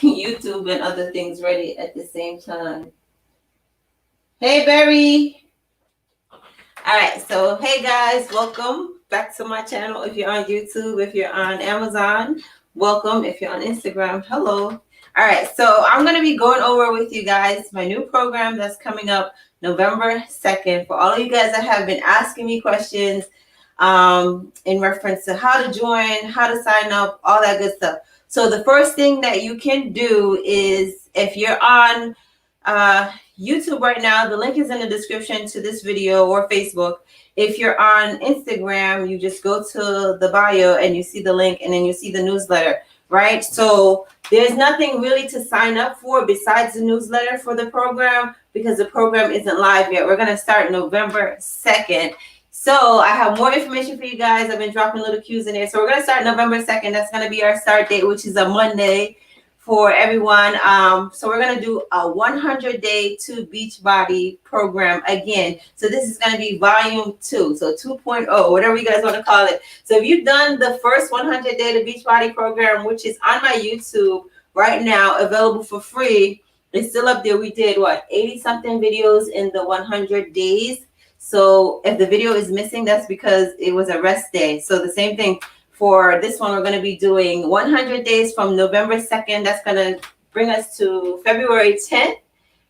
YouTube and other things ready at the same time. Hey, Barry. All right, so hey guys, welcome back to my channel. If you're on YouTube, if you're on Amazon, welcome. If you're on Instagram, hello. All right, so I'm going to be going over with you guys my new program that's coming up November 2nd. For all of you guys that have been asking me questions in reference to how to join, how to sign up, all that good stuff. So the first thing that you can do is, if you're on YouTube right now, the link is in the description to this video, or Facebook. If you're on Instagram, you just go to the bio and you see the link, and then you see the newsletter, right? So there's nothing really to sign up for besides the newsletter for the program, because the program isn't live yet. We're going to start November 2nd. So I have more information for you guys. I've been dropping little cues in there. So we're going to start November 2nd. That's going to be our start date, which is a Monday for everyone. So we're going to do a 100-day to Beachbody program again. So this is going to be volume 2, so 2.0, whatever you guys want to call it. So if you've done the first 100-day to Beachbody program, which is on my YouTube right now, available for free, it's still up there. We did, 80-something videos in the 100 days. So if the video is missing, that's because it was a rest day. So the same thing for this one, we're going to be doing 100 days from November 2nd. That's going to bring us to February 10th,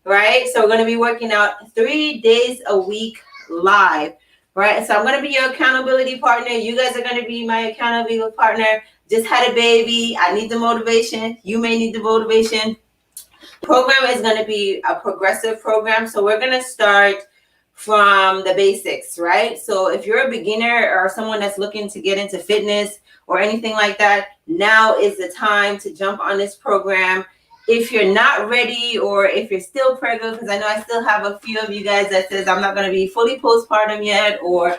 right? So we're going to be working out 3 days a week live, right? So I'm going to be your accountability partner. You guys are going to be my accountability partner. Just had a baby. I need the motivation. You may need the motivation. Program is going to be a progressive program. So we're going to start from the basics, right? So if you're a beginner or someone that's looking to get into fitness or anything like that, now is the time to jump on this program. If you're not ready, or if you're still pregnant, because I know I still have a few of you guys that says I'm not going to be fully postpartum yet, or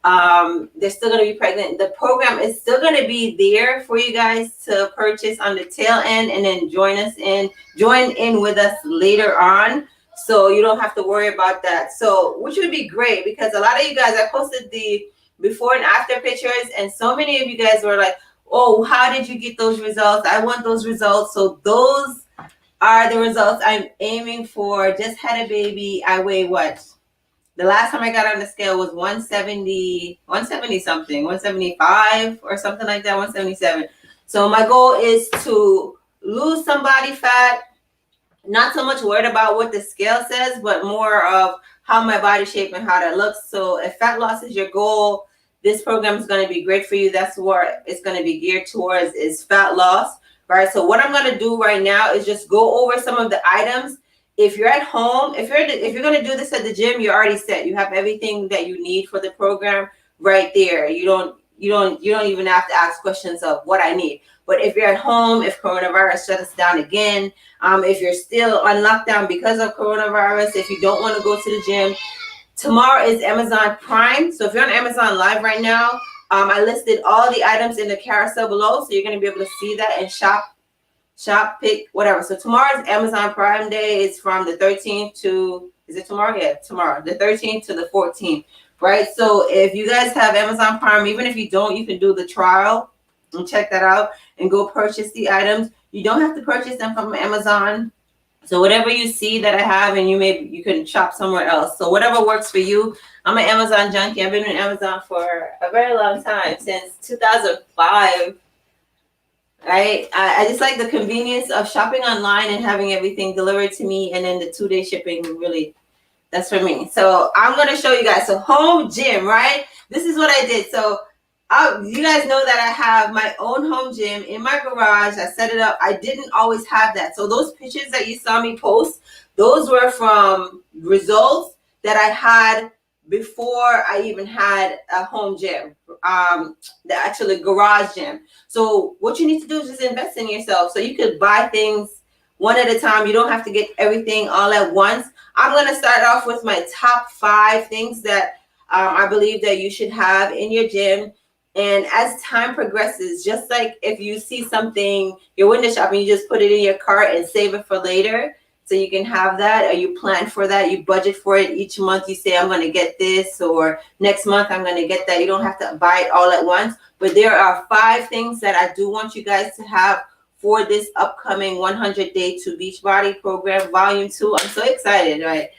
they're still going to be pregnant, the program is still going to be there for you guys to purchase on the tail end, and then join in with us later on. So you don't have to worry about that. So, which would be great, because a lot of you guys, I posted the before and after pictures, and so many of you guys were like, oh, how did you get those results? I want those results. So those are the results I'm aiming for. Just had a baby. I weigh what? The last time I got on the scale was 170 something, 175 or something like that, 177. So my goal is to lose some body fat. Not so much worried about what the scale says, but more of how my body shape and how that looks. So if fat loss is your goal, this program is going to be great for you. That's what it's going to be geared towards, is fat loss, right? So what I'm going to do right now is just go over some of the items. If you're at home, if you're going to do this at the gym, you're already set. You have everything that you need for the program right there. You don't even have to ask questions of what I need. But if you're at home, if coronavirus shuts us down again, if you're still on lockdown because of coronavirus, if you don't want to go to the gym, tomorrow is Amazon Prime. So if you're on Amazon Live right now, I listed all the items in the carousel below, so you're going to be able to see that and shop, pick, whatever. So tomorrow is Amazon Prime Day. It's from the 13th to, is it tomorrow? Yeah, tomorrow, the 13th to the 14th, right? So if you guys have Amazon Prime, even if you don't, you can do the trial and check that out and go purchase the items. You don't have to purchase them from Amazon. So whatever you see that I have, and you can shop somewhere else. So whatever works for you. I'm an Amazon junkie. I've been in Amazon for a very long time, since 2005. Right? I just like the convenience of shopping online and having everything delivered to me, and then the 2-day shipping. Really, that's for me. So I'm going to show you guys. So home gym, right? This is what I did. So you guys know that I have my own home gym in my garage. I set it up. I didn't always have that. So those pictures that you saw me post, those were from results that I had before I even had a home gym, the actual garage gym. So what you need to do is just invest in yourself, so you could buy things one at a time. You don't have to get everything all at once. I'm going to start off with my top 5 things that I believe that you should have in your gym. And as time progresses, just like if you see something, you're window shopping, you just put it in your cart and save it for later, so you can have that, or you plan for that, you budget for it each month. You say, I'm going to get this, or next month I'm going to get that. You don't have to buy it all at once. But there are 5 things that I do want you guys to have for this upcoming 100-day to Beachbody program, volume 2. I'm so excited, right?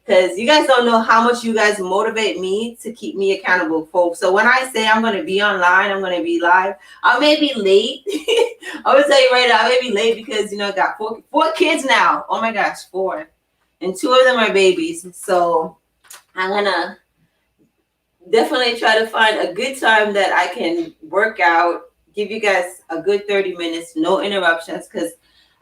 Because you guys don't know how much you guys motivate me to keep me accountable for. So when I say I'm going to be online, I'm going to be live, I may be late. I will tell you right now, I may be late because, you know, I got four kids now. Oh my gosh, 4. And 2 of them are babies. So I'm going to definitely try to find a good time that I can work out, give you guys a good 30 minutes, no interruptions. Because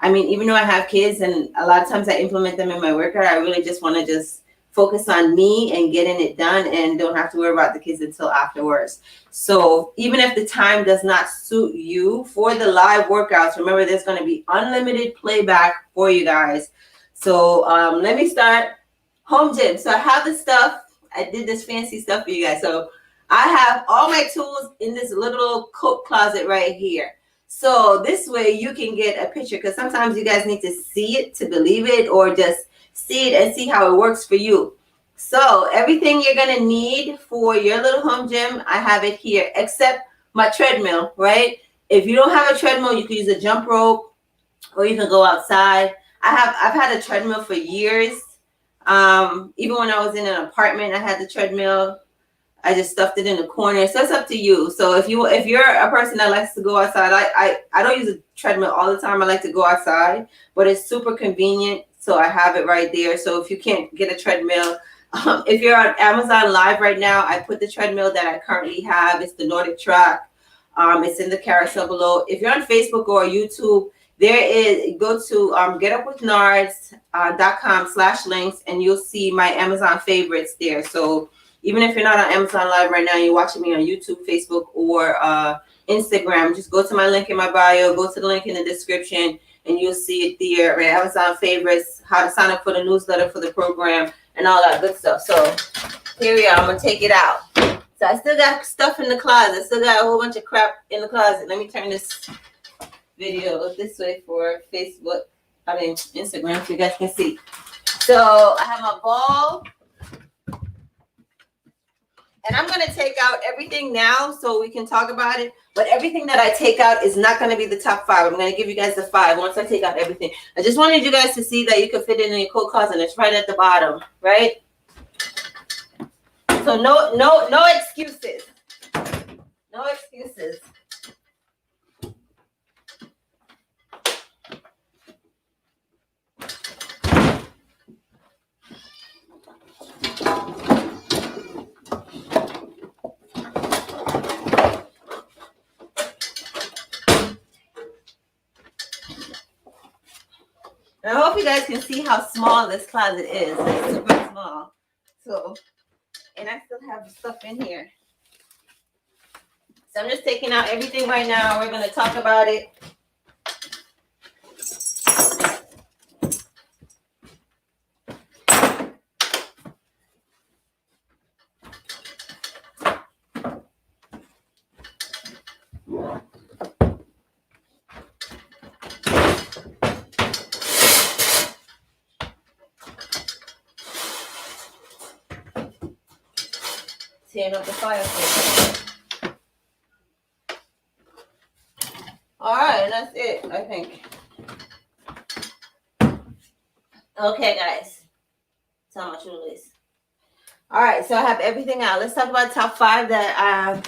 I mean, even though I have kids and a lot of times I implement them in my workout, I really just want to just focus on me and getting it done and don't have to worry about the kids until afterwards. So even if the time does not suit you for the live workouts, remember there's going to be unlimited playback for you guys. So let me start. Home gym. So I have the stuff. I did this fancy stuff for you guys. So I have all my tools in this little coat closet right here. So this way you can get a picture, because sometimes you guys need to see it to believe it, or just see it and see how it works for you. So everything you're going to need for your little home gym, I have it here, except my treadmill, right? If you don't have a treadmill, you can use a jump rope, or you can go outside. I've had a treadmill for years. Even when I was in an apartment, I had the treadmill. I just stuffed it in the corner. So it's up to you. So if you're a person that likes to go outside, I don't use a treadmill all the time. I like to go outside, but it's super convenient. So I have it right there. So if you can't get a treadmill, if you're on Amazon Live right now, I put the treadmill that I currently have. It's the Nordic Track. It's in the carousel below. If you're on Facebook or YouTube, there is, go to getupwithnards.com/links and you'll see my Amazon favorites there. So even if you're not on Amazon Live right now, you're watching me on YouTube, Facebook, or Instagram, just go to my link in my bio, go to the link in the description, and you'll see it there. My Amazon favorites, how to sign up for the newsletter for the program, and all that good stuff. So here we are. I'm going to take it out. So I still got stuff in the closet. Still got a whole bunch of crap in the closet. Let me turn this video this way for Facebook, Instagram, so you guys can see. So I have my ball. And I'm going to take out everything now so we can talk about it. But everything that I take out is not going to be the top 5. I'm going to give you guys the 5 once I take out everything. I just wanted you guys to see that you can fit it in your coat closet. It's right at the bottom, right? So no excuses. No excuses. And I hope you guys can see how small this closet is. It's super small. So, and I still have the stuff in here. So I'm just taking out everything right now. We're going to talk about it. Tearing up the fireplace. All right, and that's it, I think. Okay, guys. Tell how much it is. All right, so I have everything out. Let's talk about top 5 that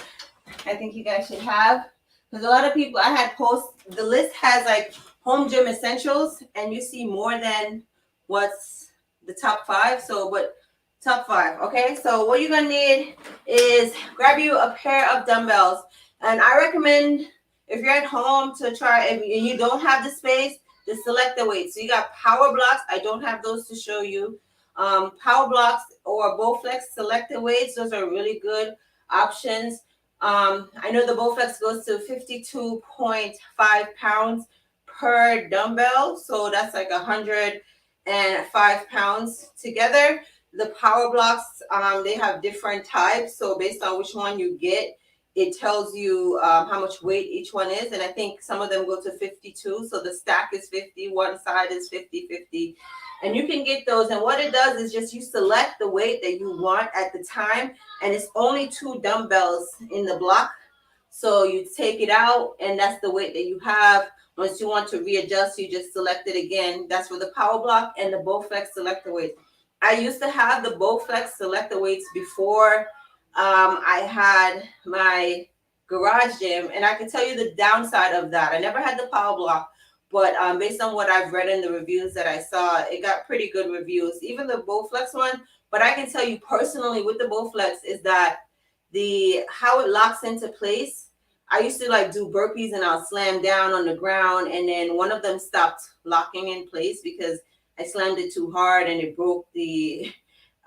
I think you guys should have. Because a lot of people, I had posts, the list has like home gym essentials, and you see more than what's the top 5. So, but top 5, okay? So what you're going to need is grab you a pair of dumbbells. And I recommend, if you're at home, to try, if you don't have the space, to select the weight. So you got power blocks. I don't have those to show you. Power blocks or Bowflex selected weights. Those are really good options. I know the Bowflex goes to 52.5 pounds per dumbbell. So that's like 105 pounds together. The power blocks, they have different types. So based on which one you get, it tells you how much weight each one is. And I think some of them go to 52. So the stack is 50. One side is 50, 50. And you can get those. And what it does is just you select the weight that you want at the time. And it's only 2 dumbbells in the block. So you take it out, and that's the weight that you have. Once you want to readjust, you just select it again. That's for the power block and the Bowflex selector weights. I used to have the Bowflex selector weights before I had my garage gym, and I can tell you the downside of that. I never had the power block, but based on what I've read in the reviews that I saw, it got pretty good reviews. Even the Bowflex one. But I can tell you personally with the Bowflex is that how it locks into place. I used to like do burpees and I'll slam down on the ground, and then one of them stopped locking in place because I slammed it too hard and it broke the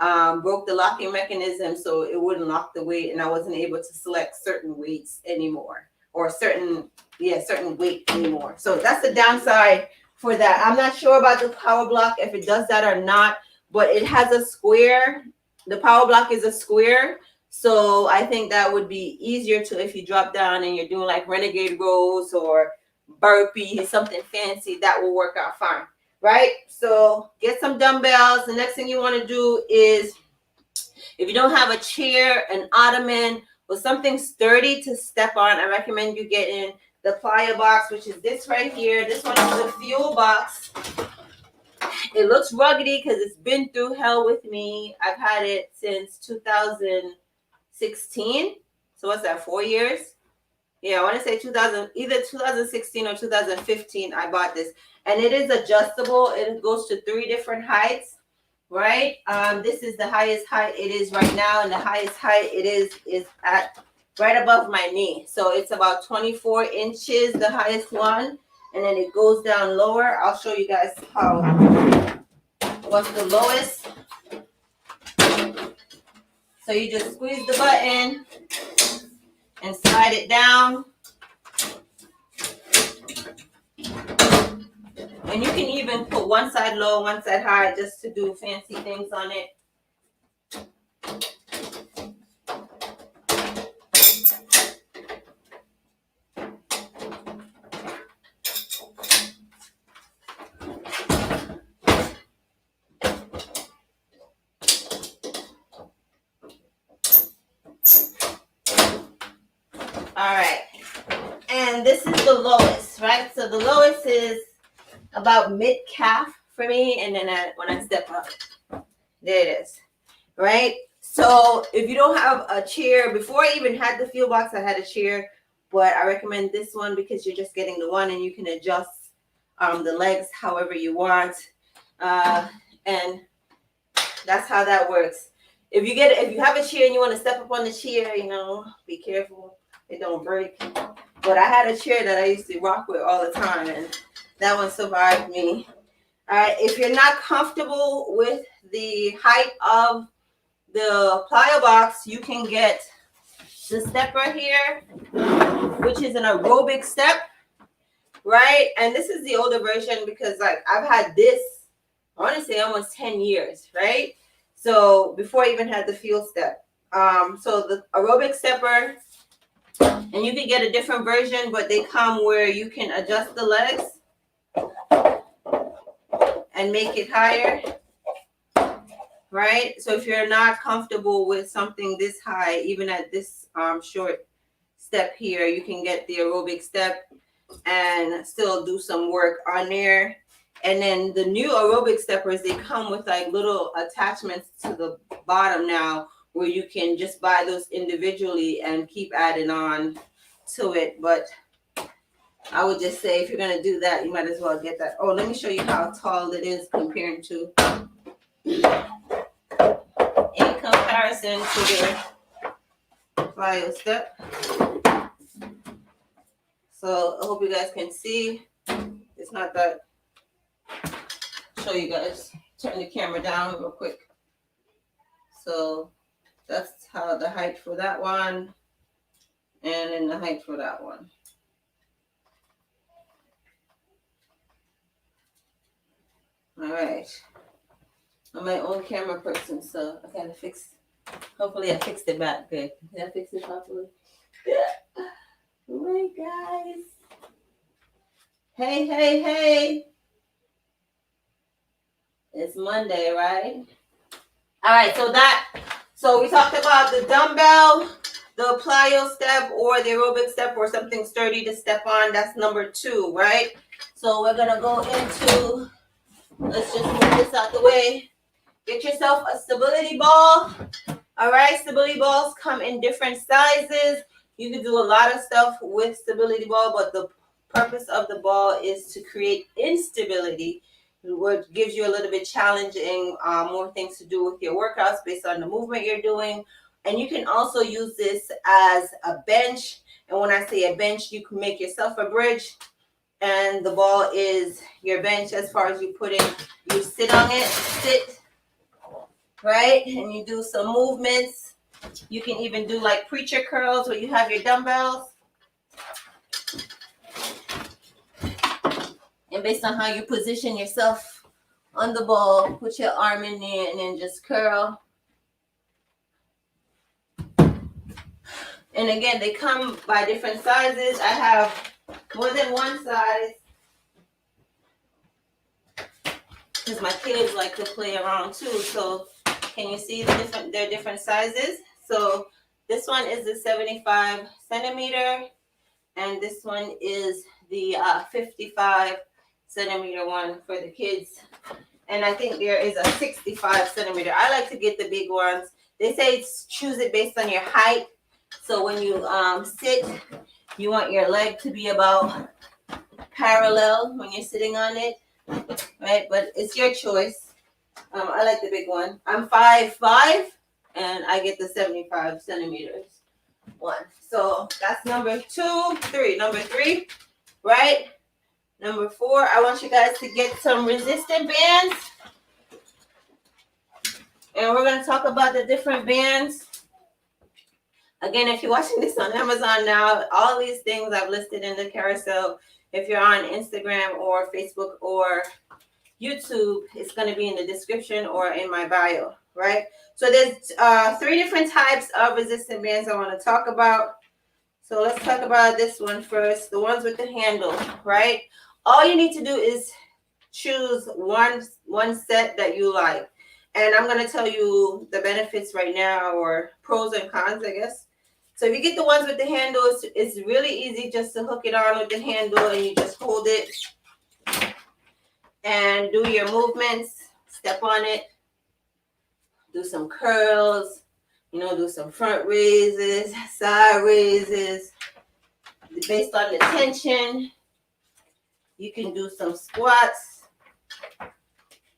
locking mechanism, so it wouldn't lock the weight, and I wasn't able to select certain weights anymore, or certain weight anymore. So that's the downside for that. I'm not sure about the power block if it does that or not, but it has a square. The power block is a square. So I think that would be easier to, if you drop down and you're doing like renegade rows or burpees, something fancy, that will work out fine, right? So get some dumbbells. The next thing you want to do is, if you don't have a chair, an ottoman, or something sturdy to step on, I recommend you getting the Plyo box, which is this right here. This one is the fuel box. It looks ruggedy because it's been through hell with me. I've had it since 2016. So what's that, 4 years? Yeah, I want to say either 2016 or 2015 I bought this. And it is adjustable. It goes to 3 different heights, right? This is the highest height it is right now, and the highest height it is at right above my knee. So it's about 24 inches, the highest one. And then it goes down lower. I'll show you guys what's the lowest. So you just squeeze the button and slide it down. And you can even put one side low, one side high, just to do fancy things on it. All right. And this is the lowest, right? So the lowest is about mid-calf for me, and then when I step up, there it is, right? So if you don't have a chair, before I even had the fuel box, I had a chair, but I recommend this one because you're just getting the one, and you can adjust the legs however you want, and that's how that works. If you have a chair and you want to step up on the chair, be careful it don't break. But I had a chair that I used to rock with all the time, and that one survived me. All right, if you're not comfortable with the height of the Plyo box, you can get the stepper here, which is an aerobic step, right? And this is the older version because like I've had this, I want to say almost 10 years, right? So before I even had the fuel step. So the aerobic stepper, and you can get a different version, but they come where you can adjust the legs and make it higher, right? So if you're not comfortable with something this high, even at this short step here, you can get the aerobic step and still do some work on there. And then the new aerobic steppers, they come with like little attachments to the bottom now, where you can just buy those individually and keep adding on to it. But I would just say if you're going to do that, you might as well get that. Oh, let me show you how tall it is compared to, in comparison to the Plyo step. So I hope you guys can see. It's not that. Show you guys. Turn the camera down real quick. So that's how the height for that one, and then the height for that one. All right. I'm my own camera person, so I gotta fix. Hopefully, I fixed it back good. Did I fix it properly? Yeah. Hey guys. Hey, hey, hey. It's Monday, right? All right. So we talked about the dumbbell. the plyo step or the aerobic step or something sturdy to step on. That's number 2, right? So we're gonna go into, let's just move this out the way. Get yourself a stability ball. All right, stability balls come in different sizes. You can do a lot of stuff with stability ball, but the purpose of the ball is to create instability, which gives you a little bit challenging, more things to do with your workouts based on the movement you're doing. And you can also use this as a bench. And when I say a bench, you can make yourself a bridge. And the ball is your bench as far as you put it. You sit on it, sit, right? And you do some movements. You can even do like preacher curls where you have your dumbbells. And based on how you position yourself on the ball, put your arm in there and then just curl. And again, they come by different sizes. I have more than one size because my kids like to play around too. So can you see they're different sizes? So this one is the 75 centimeter, and this one is the 55 centimeter one for the kids. And I think there is a 65 centimeter. I like to get the big ones. They say choose it based on your height. So when you sit, you want your leg to be about parallel when you're sitting on it, right? But it's your choice. I like the big one. I'm 5'5", and I get the 75 centimeters one. So that's number 2, 3. Number 3, right? Number 4, I want you guys to get some resistant bands. And we're going to talk about the different bands. Again, if you're watching this on Amazon now, all these things I've listed in the carousel. If you're on Instagram or Facebook or YouTube, it's going to be in the description or in my bio, right? So there's 3 different types of resistant bands I want to talk about. So let's talk about this one first, the ones with the handle, right? All you need to do is choose one set that you like. And I'm going to tell you the benefits right now, or pros and cons, I guess. So if you get the ones with the handle, it's really easy just to hook it on with the handle and you just hold it and do your movements, step on it, do some curls, do some front raises, side raises. Based on the tension, you can do some squats,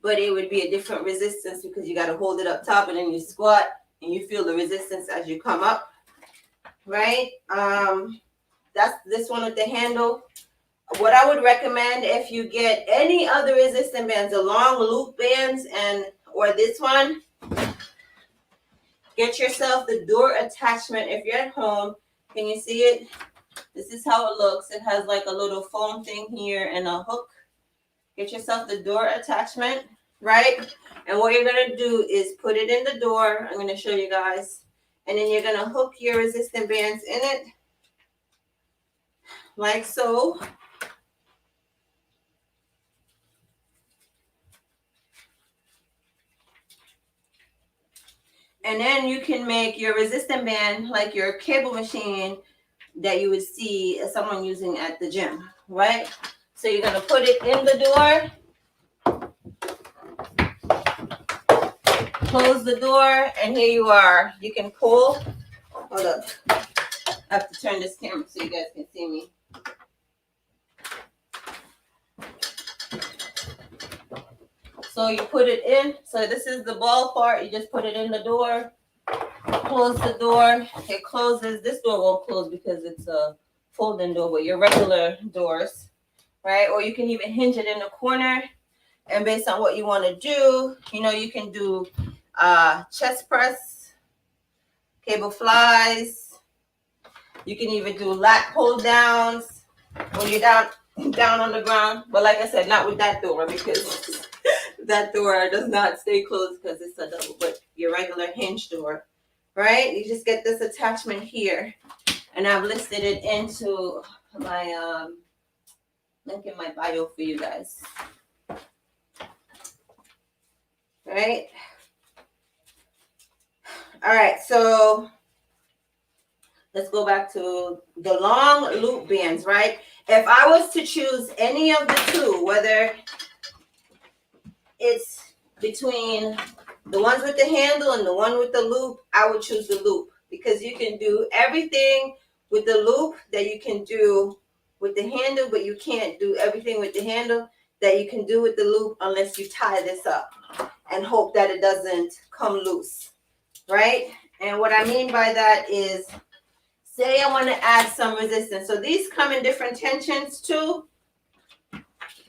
but it would be a different resistance because you got to hold it up top and then you squat and you feel the resistance as you come up, right? That's this one with the handle. What I would recommend, if you get any other resistant bands, the long loop bands or this one, get yourself the door attachment. If you're at home, can you see it? This is how it looks. It has like a little foam thing here and a hook. Get yourself the door attachment, right? And what you're going to do is put it in the door. I'm going to show you guys. And then you're going to hook your resistant bands in it, like so. And then you can make your resistant band like your cable machine that you would see someone using at the gym, right? So you're going to put it in the door, close the door, and here you are. You can pull. Hold up. I have to turn this camera so you guys can see me. So you put it in. So this is the ball part. You just put it in the door. Close the door. It closes. This door won't close because it's a folding door, but your regular doors, right? Or you can even hinge it in the corner. And based on what you want to do, you can do chest press, cable flies. You can even do lat pull downs when you're down on the ground. But like I said, not with that door because that door does not stay closed because it's a double, but your regular hinge door, right? You just get this attachment here, and I've listed it into my link in my bio for you guys, right? All right, so let's go back to the long loop bands, right? If I was to choose any of the two, whether it's between the ones with the handle and the one with the loop, I would choose the loop because you can do everything with the loop that you can do with the handle, but you can't do everything with the handle that you can do with the loop unless you tie this up and hope that it doesn't come loose, right? And what I mean by that is, say I want to add some resistance. So these come in different tensions too.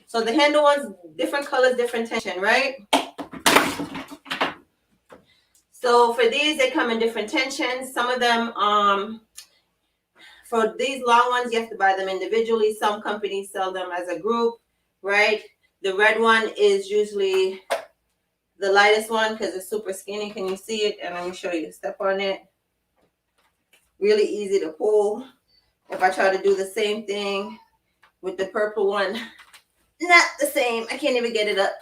So the handle ones, different colors, different tension, right? So for these, they come in different tensions. Some of them, for these long ones, you have to buy them individually. Some companies sell them as a group, right? The red one is usually the lightest one because it's super skinny. Can you see it? And let me show you. Step on it. Really easy to pull. If I try to do the same thing with the purple one, not the same. I can't even get it up.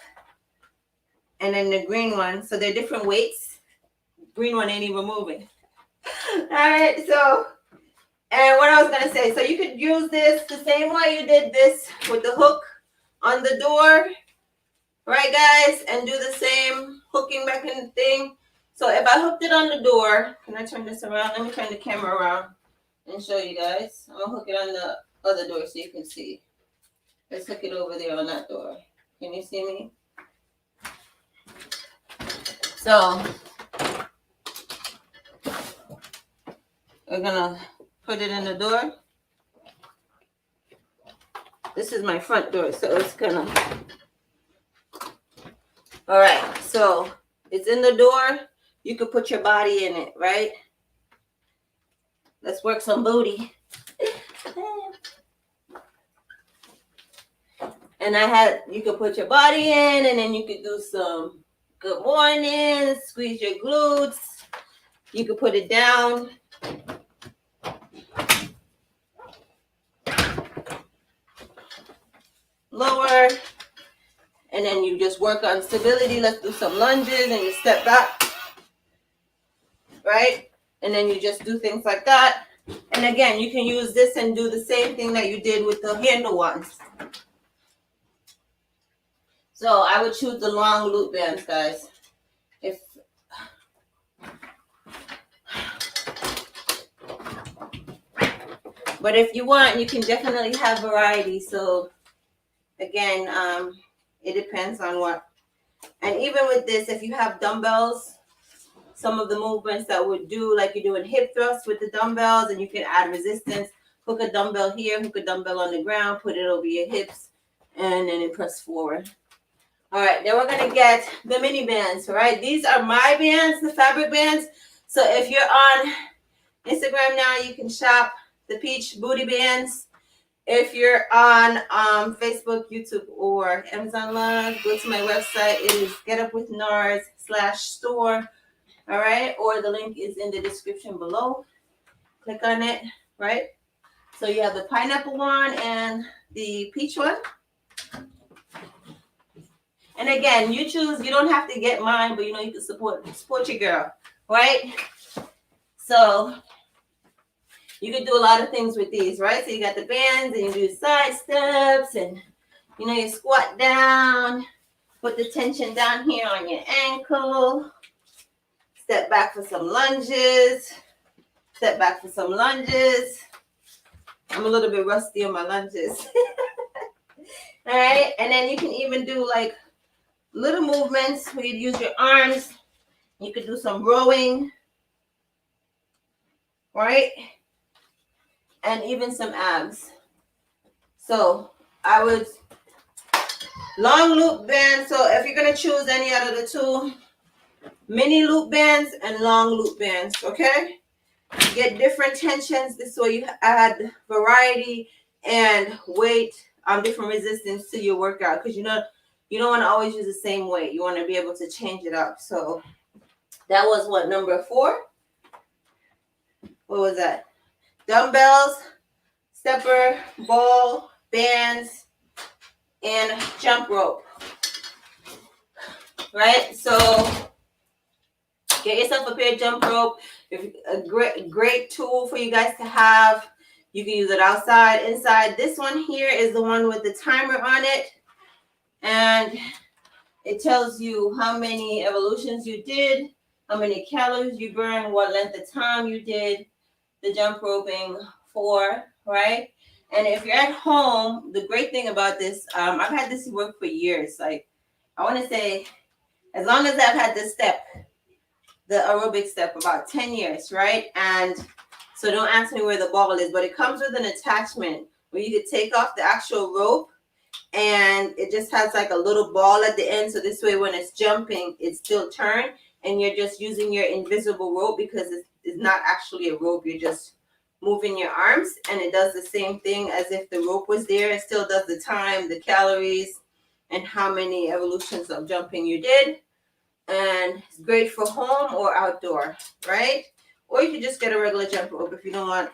And then the green one, so they're different weights. Green one ain't even moving. All right, so, and what I was gonna say, so you could use this the same way you did this with the hook on the door, right guys? And do the same hooking back in the thing. So if I hooked it on the door, can I turn this around? Let me turn the camera around and show you guys. I'm gonna hook it on the other door so you can see. Let's hook it over there on that door. Can you see me? So we're gonna put it in the door. This is my front door, so it's gonna. All right, so it's in the door. You could put your body in it, right? Let's work some booty. And you could put your body in, and then you could do some good morning, squeeze your glutes. You could put it down. Lower. And then you just work on stability. Let's do some lunges and you step back. Right? And then you just do things like that. And again, you can use this and do the same thing that you did with the handle ones. So I would choose the long loop bands, guys. But if you want, you can definitely have variety. So again, it depends on what. And even with this, if you have dumbbells, some of the movements that would do, like you're doing hip thrusts with the dumbbells, and you can add resistance. Hook a dumbbell here, hook a dumbbell on the ground, put it over your hips, and then press forward. All right, then we're gonna get the mini bands, right? These are my bands, the fabric bands. So if you're on Instagram now, you can shop the Peach Booty Bands. If you're on Facebook, YouTube, or Amazon Live, go to my website. It is getupwithnars.store. All right, or the link is in the description below. Click on it, right? So you have the pineapple one and the peach one. And again, you choose. You don't have to get mine, but you know you can support your girl, right? So you can do a lot of things with these, right? So you got the bands, and you do side steps, and you know you squat down, put the tension down here on your ankle. Step back for some lunges. Step back for some lunges. I'm a little bit rusty on my lunges. All right, and then you can even do like little movements where you use your arms. You could do some rowing, right? And even some abs. So I would long loop band. So if you're gonna choose any out of the two, mini loop bands and long loop bands, okay? Get different tensions. This way you add variety and weight, different resistance to your workout, because you know you don't want to always use the same weight. You want to be able to change it up. So that was what, number 4? What was that? Dumbbells, stepper, ball, bands, and jump rope. Right? So Get yourself a pair of jump rope. A great tool for you guys to have. You can use it outside, inside. This one here is the one with the timer on it. And it tells you how many evolutions you did, how many calories you burned, what length of time you did the jump roping for, right? And if you're at home, the great thing about this, I've had this work for years. Like, I want to say, as long as I've had this step, the aerobic step, about 10 years, right? And so don't ask me where the ball is, but it comes with an attachment where you could take off the actual rope, and it just has like a little ball at the end. So this way, when it's jumping, it's still turned, and you're just using your invisible rope because it's not actually a rope. You're just moving your arms, and it does the same thing as if the rope was there. It still does the time, the calories, and how many evolutions of jumping you did. And it's great for home or outdoor, right? Or you could just get a regular jump rope if you don't want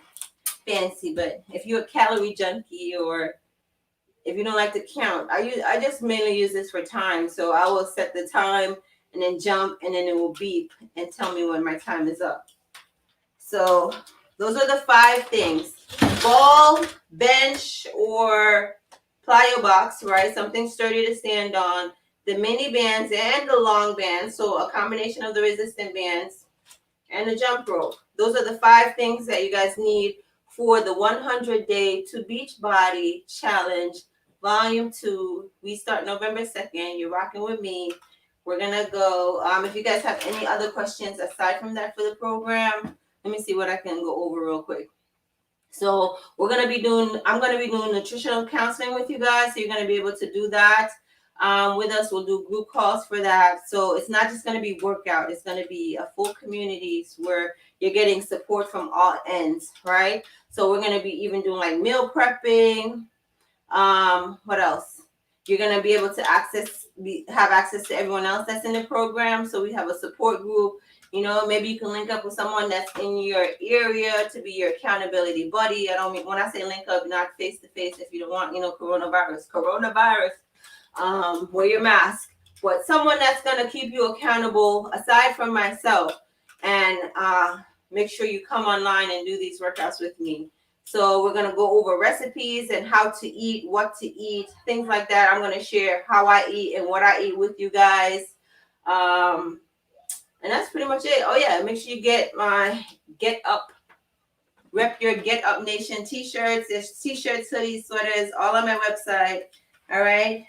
fancy. But if you're a calorie junkie, or if you don't like to count, I just mainly use this for time. So I will set the time and then jump, and then it will beep and tell me when my time is up. So those are the 5 things: ball, bench, or plyo box, right? Something sturdy to stand on. The mini bands and the long bands, so a combination of the resistant bands and the jump rope. Those are the 5 things that you guys need for the 100-day to beach body challenge, volume 2. We start November 2nd. You're rocking with me. We're gonna go. If you guys have any other questions aside from that for the program, let me see what I can go over real quick. So I'm gonna be doing nutritional counseling with you guys. So you're gonna be able to do that with us. We'll do group calls for that. So it's not just gonna be workout. It's gonna be a full community where you're getting support from all ends, right? So we're gonna be even doing like meal prepping. What else? You're gonna be able to have access to everyone else that's in the program. So we have a support group. You know, maybe you can link up with someone that's in your area to be your accountability buddy. I don't mean, when I say link up, not face to face. If you don't want, coronavirus, wear your mask. But someone that's gonna keep you accountable aside from myself, and make sure you come online and do these workouts with me. So we're gonna go over recipes and how to eat, what to eat, things like that. I'm gonna share how I eat and what I eat with you guys. And that's pretty much it. Oh yeah, make sure you get my Get Up, Rep Your Get Up Nation t-shirts. There's t-shirts, hoodies, sweaters, all on my website. All right,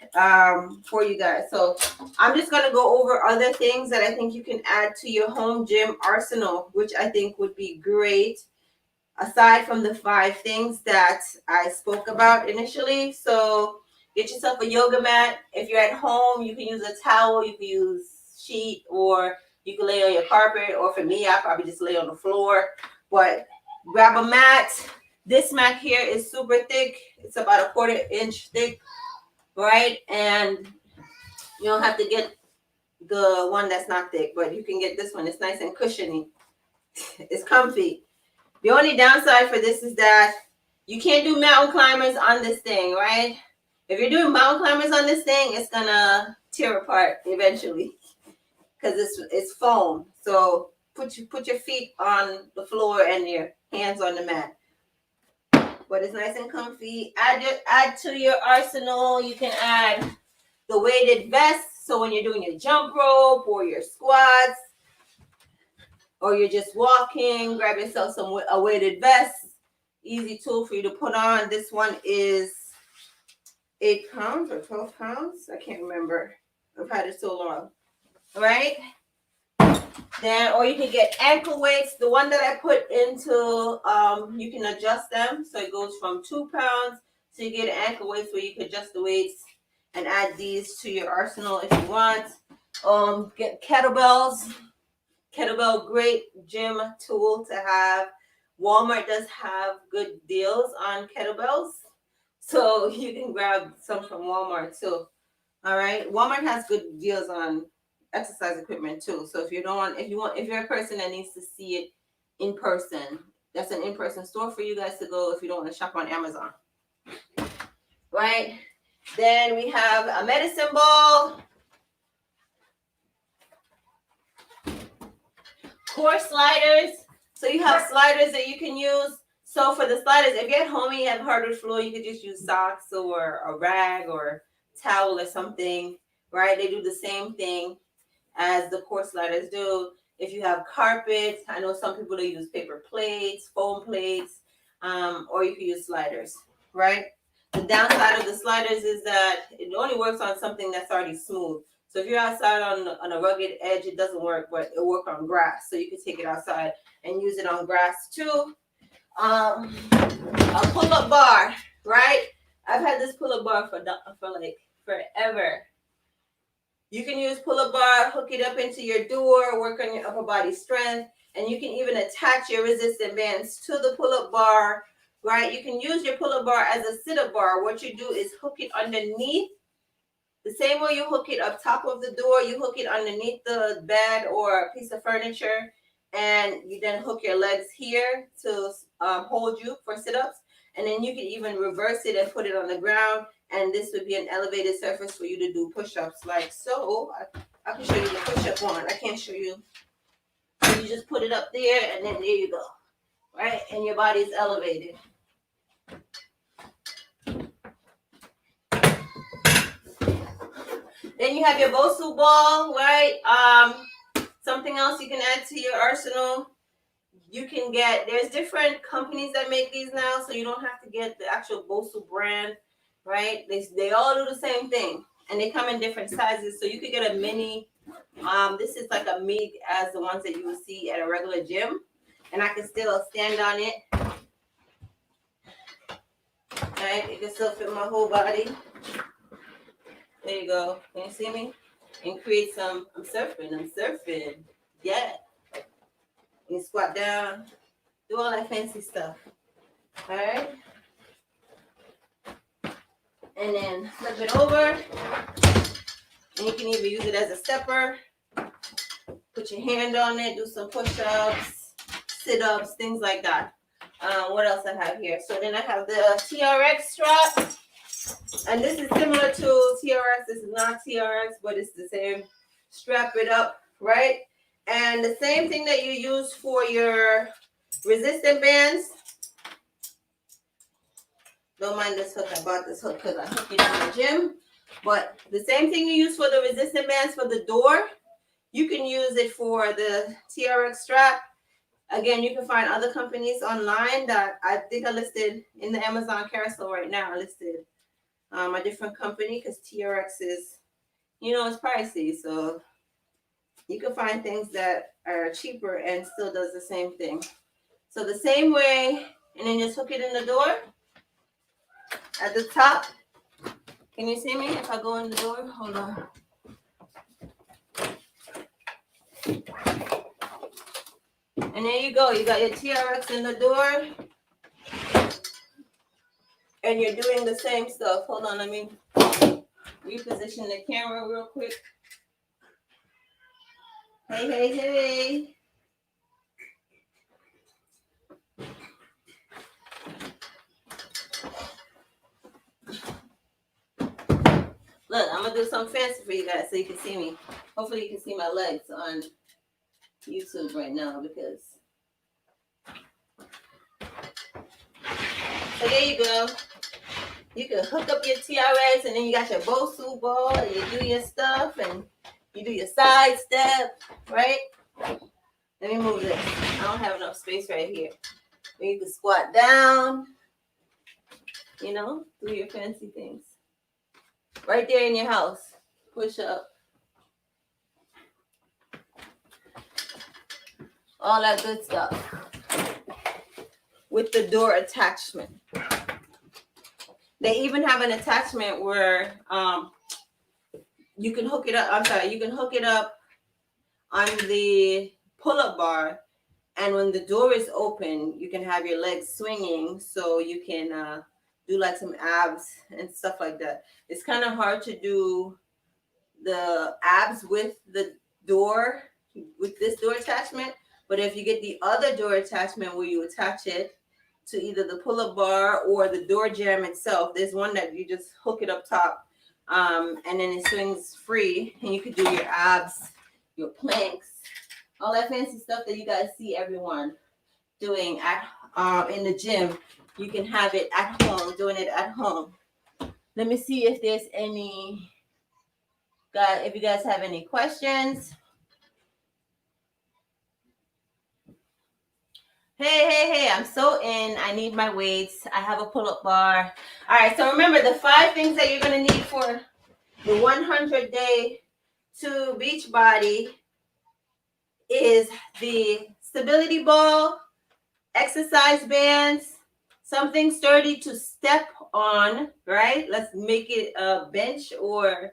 for you guys. So I'm just gonna go over other things that I think you can add to your home gym arsenal, which I think would be great, aside from the 5 things that I spoke about initially. So get yourself a yoga mat. If you're at home, you can use a towel, you can use sheet, or you can lay on your carpet, or for me, I probably just lay on the floor. But grab a mat. This mat here is super thick. It's about a 1/4 inch thick, right? And you don't have to get the one that's not thick, but you can get this one. It's nice and cushiony. It's comfy. The only downside for this is that you can't do mountain climbers on this thing, right? If you're doing mountain climbers on this thing, it's gonna tear apart eventually because it's foam. So put your feet on the floor and your hands on the mat. But it's nice and comfy. Add to your arsenal. You can add the weighted vest. So when you're doing your jump rope or your squats, or you're just walking, grab yourself a weighted vest. Easy tool for you to put on. This one is 8 pounds or 12 pounds. I can't remember. I've had it so long. Right? Then, or you can get ankle weights. The one that I put into, you can adjust them. So it goes from 2 pounds. So you get ankle weights where you can adjust the weights and add these to your arsenal if you want. Get kettlebells. Kettlebell, great gym tool to have. Walmart does have good deals on kettlebells, so you can grab some from Walmart too. All right, Walmart has good deals on exercise equipment too. So if you're a person that needs to see it in person, that's an in-person store for you guys to go if you don't want to shop on Amazon. Right? Then we have a medicine ball. core sliders. So you have sliders that you can use. So for the sliders, if you're at home and you have hardwood floor, you could just use socks or a rag or towel or something, right? They do the same thing as the core sliders do. If you have carpets, I know some people they use paper plates, foam plates, or you can use sliders, right? The downside of the sliders is that it only works on something that's already smooth. So if you're outside on a rugged edge, it doesn't work, but it'll work on grass. So you can take it outside and use it on grass too. A pull-up bar, right? I've had this pull-up bar for like forever. You can use pull-up bar, hook it up into your door, work on your upper body strength, and you can even attach your resistant bands to the pull-up bar, right? You can use your pull-up bar as a sit-up bar. What you do is hook it underneath. The same way you hook it up top of the door, you hook it underneath the bed or a piece of furniture, and you then hook your legs here to hold you for sit-ups. And then you can even reverse it and put it on the ground, and this would be an elevated surface for you to do push-ups like so. I can show you the push-up one. I can't show you. So you just put it up there, and then there you go, right? And your body's elevated. Then you have your Bosu ball, right? Something else you can add to your arsenal. You can get, there's different companies that make these now, so you don't have to get the actual Bosu brand, right? They all do the same thing, and they come in different sizes. So you could get a mini. This is like a big as the ones that you would see at a regular gym, and I can still stand on it. Right? It can still fit my whole body. There you go. Can you see me? And create some. I'm surfing. Yeah. You squat down. Do all that fancy stuff. All right. And then flip it over. And you can even use it as a stepper. Put your hand on it. Do some push-ups, sit-ups, things like that. What else I have here? So then I have the TRX strap. And this is similar to TRX. This is not TRX, but it's the same. Strap it up, right? And the same thing that you use for your resistant bands. Don't mind this hook. I bought this hook because I hook it in the gym. But the same thing you use for the resistant bands for the door, you can use it for the TRX strap. Again, you can find other companies online that I think are listed in the Amazon carousel right now. I listed a different company because TRX is, it's pricey. So you can find things that are cheaper and still does the same thing. So the same way, and then just hook it in the door at the top. Can you see me if I go in the door? Hold on. And there you go. You got your TRX in the door. And you're doing the same stuff. Hold on, let me reposition the camera real quick. Hey. Look, I'm going to do something fancy for you guys so you can see me. Hopefully you can see my legs on YouTube right now because... So there you go. You can hook up your TRX and then you got your Bosu ball and you do your stuff and you do your side step, right? Let me move this. I don't have enough space right here. Or you can squat down, do your fancy things. Right there in your house. Push up. All that good stuff. With the door attachment. They even have an attachment where you can hook it up. You can hook it up on the pull-up bar, and when the door is open, you can have your legs swinging, so you can do like some abs and stuff like that. It's kind of hard to do the abs with the door, with this door attachment, but if you get the other door attachment where you attach it to either the pull-up bar or the door jamb itself. There's one that you just hook it up top, and then it swings free, and you could do your abs, your planks, all that fancy stuff that you guys see everyone doing at in the gym, you can have it at home, doing it at home. Let me see if there's any guys, if you guys have any questions. Hey, I'm so in. I need my weights. I have a pull-up bar. All right, so remember the 5 things that you're going to need for the 100-day to beach body is the stability ball, exercise bands, something sturdy to step on, right? Let's make it a bench or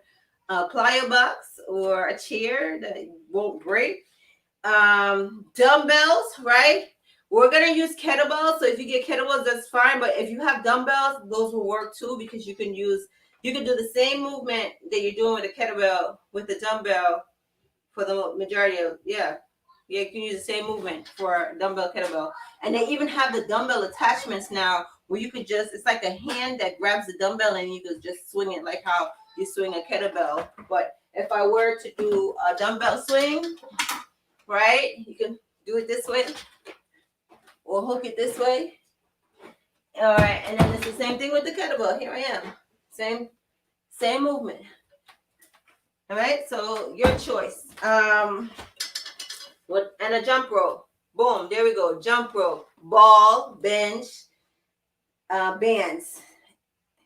a plyo box or a chair that won't break. Dumbbells, right? We're gonna use kettlebells, so if you get kettlebells, that's fine. But if you have dumbbells, those will work too, because you can do the same movement that you're doing with a kettlebell with the dumbbell for the majority of you can use the same movement for dumbbell kettlebell. And they even have the dumbbell attachments now where you could just, it's like a hand that grabs the dumbbell and you could just swing it like how you swing a kettlebell. But if I were to do a dumbbell swing, right, you can do it this way or hook it this way. All right, and then it's the same thing with the kettlebell. Here I am. Same movement. All right, so your choice. What, and a jump rope. Boom, there we go. Jump rope, ball, bench, bands,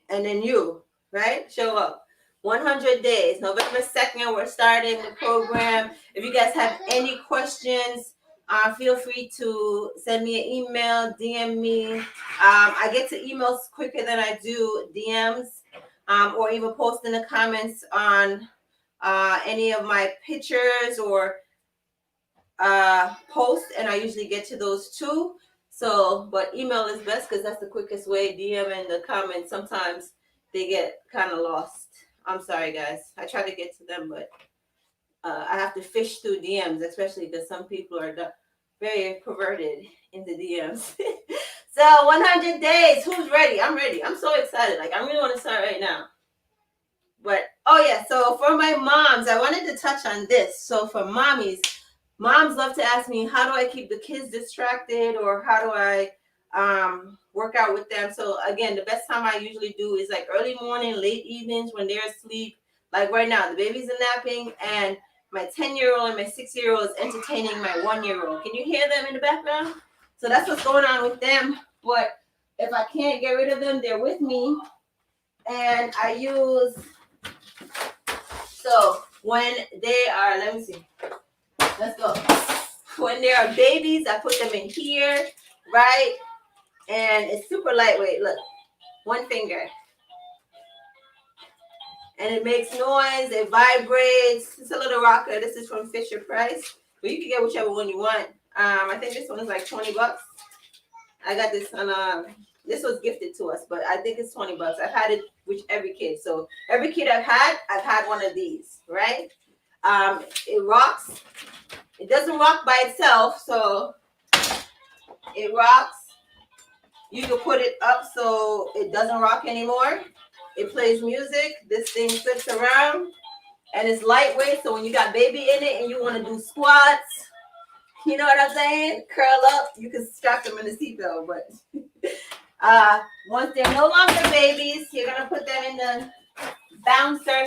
and then you, right? Show up. 100 days, November 2nd, we're starting the program. If you guys have any questions, feel free to send me an email, DM me. I get to emails quicker than I do DMs, or even post in the comments on any of my pictures or post, and I usually get to those too. So, but email is best because that's the quickest way. DM and the comments, sometimes they get kind of lost. I'm sorry, guys. I try to get to them, but I have to fish through DMs, especially because some people are very perverted in the DMs. So 100 days. Who's ready? I'm ready. I'm so excited. Like, I really want to start right now. But, oh yeah, so for my moms, I wanted to touch on this. So for mommies, moms love to ask me, how do I keep the kids distracted, or how do I work out with them? So again, the best time I usually do is like early morning, late evenings when they're asleep. Like right now, the babies are napping, and my 10-year-old and my 6-year-old is entertaining my 1-year-old. Can you hear them in the background? So that's what's going on with them. But if I can't get rid of them, they're with me. And I use, so when they are, let me see. Let's go. When they are babies, I put them in here, right? And it's super lightweight. Look, one finger. And it makes noise. It vibrates. It's a little rocker. This is from Fisher Price. But you can get whichever one you want. I think this one is like $20. I got this on, this was gifted to us, but I think it's $20. I've had it with every kid. So every kid I've had one of these, right? It rocks. It doesn't rock by itself, so it rocks. You can put it up so it doesn't rock anymore. It plays music. This thing flips around, and it's lightweight, so when you got baby in it and you want to do squats, you know what I'm saying? Curl up, you can strap them in the seatbelt. But once they're no longer babies, you're going to put them in the bouncer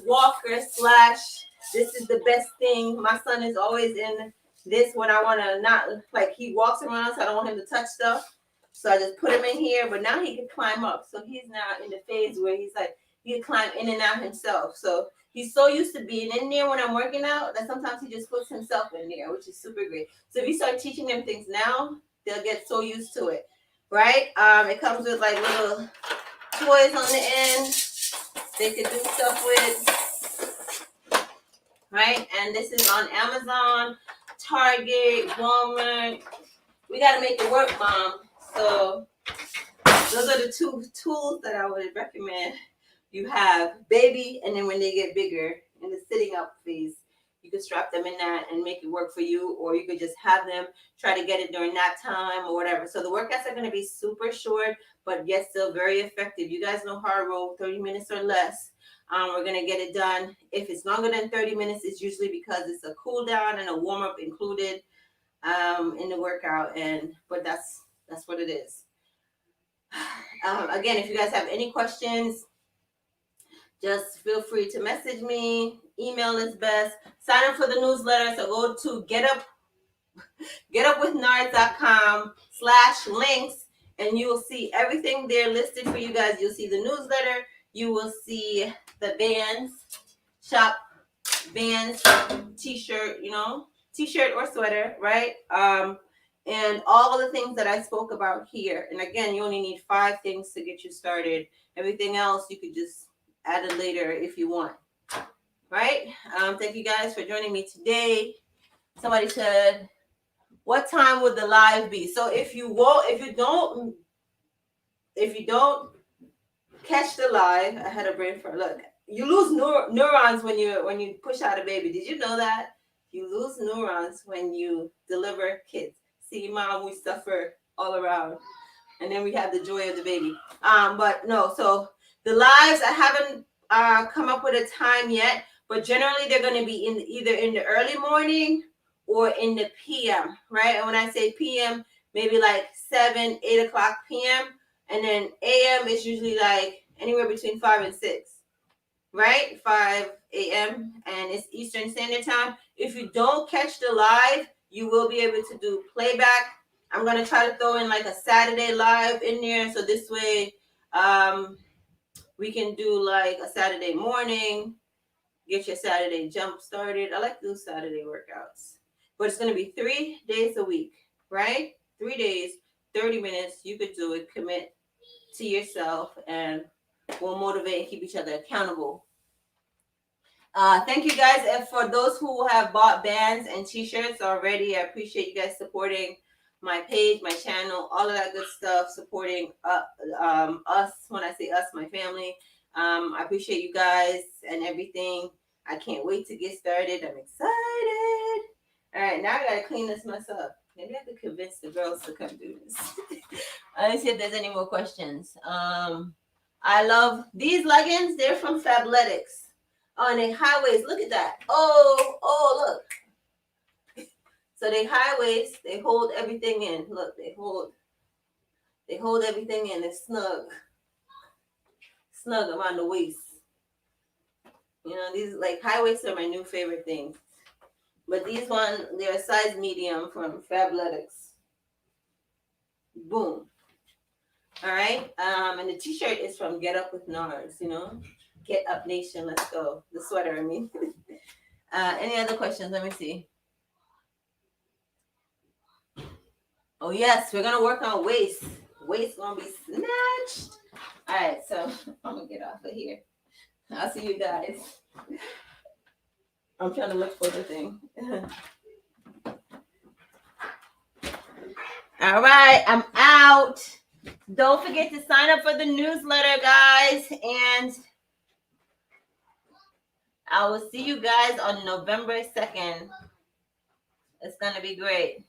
/ walker / this is the best thing. My son is always in this when I want to not, like, he walks around, so I don't want him to touch stuff. So I just put him in here, but now he can climb up. So he's now in the phase where he's like, he can climb in and out himself. So he's so used to being in there when I'm working out that sometimes he just puts himself in there, which is super great. So if you start teaching them things now, they'll get so used to it, right? It comes with like little toys on the end they could do stuff with, right? And this is on Amazon, Target, Walmart. We got to make it work, Mom. So those are the 2 tools that I would recommend you have. Baby, and then when they get bigger in the sitting up phase, you could strap them in that and make it work for you, or you could just have them try to get it during that time or whatever. So the workouts are going to be super short, but yet still very effective. You guys know hard roll, 30 minutes or less. We're gonna get it done. If it's longer than 30 minutes, it's usually because it's a cool down and a warm up included in the workout. But that's what it is. Again, if you guys have any questions, just feel free to message me. Email is best. Sign up for the newsletter. So go to getupwithnards.com/links, and you will see everything there listed for you guys. You'll see the newsletter. You will see the bands, shop bands, t-shirt, t-shirt or sweater, right? And all the things that I spoke about here. And again, you only need 5 things to get you started. Everything else you could just add it later if you want, right? Thank you guys for joining me today. Somebody said, what time would the live be? So if you don't catch the live, I had a brain for look. You lose neurons when you push out a baby. Did you know that? You lose neurons when you deliver kids. See, mom, we suffer all around, and then we have the joy of the baby. But no. So the lives, I haven't come up with a time yet, but generally they're going to be either in the early morning or in the PM, right? And when I say PM, maybe like 7, 8 o'clock PM, and then AM is usually like anywhere between 5 and 6, right? 5 a.m. and it's Eastern Standard Time. If you don't catch the live, you will be able to do playback. I'm gonna try to throw in like a Saturday live in there, so this way, we can do like a Saturday morning, get your Saturday jump started. I like to do Saturday workouts, but it's gonna be 3 days a week, right? 3 days, 30 minutes. You could do it. Commit to yourself, and we'll motivate and keep each other accountable. Thank you guys, and for those who have bought bands and t-shirts already, I appreciate you guys supporting my page, my channel, all of that good stuff, supporting us. When I say us, my family. I appreciate you guys and everything. I can't wait to get started. I'm excited. All right, now I gotta clean this mess up. Maybe I could convince the girls to come do this. Let's see if there's any more questions. I love these leggings. They're from Fabletics. Oh, and they high waist. Look at that. Oh, look. So they high waist. They hold everything in. Look, they hold everything in. It's snug around the waist. These like high waists are my new favorite thing. But these one, they're a size medium from Fabletics. Boom. All right. And the t-shirt is from Get Up with Nards, Get Up Nation, let's go. The sweater, I mean. Any other questions? Let me see. Oh, yes, we're going to work on waist. Waist going to be snatched. All right, so I'm going to get off of here. I'll see you guys. I'm trying to look for the thing. All right, I'm out. Don't forget to sign up for the newsletter, guys. And I will see you guys on November 2nd. It's going to be great.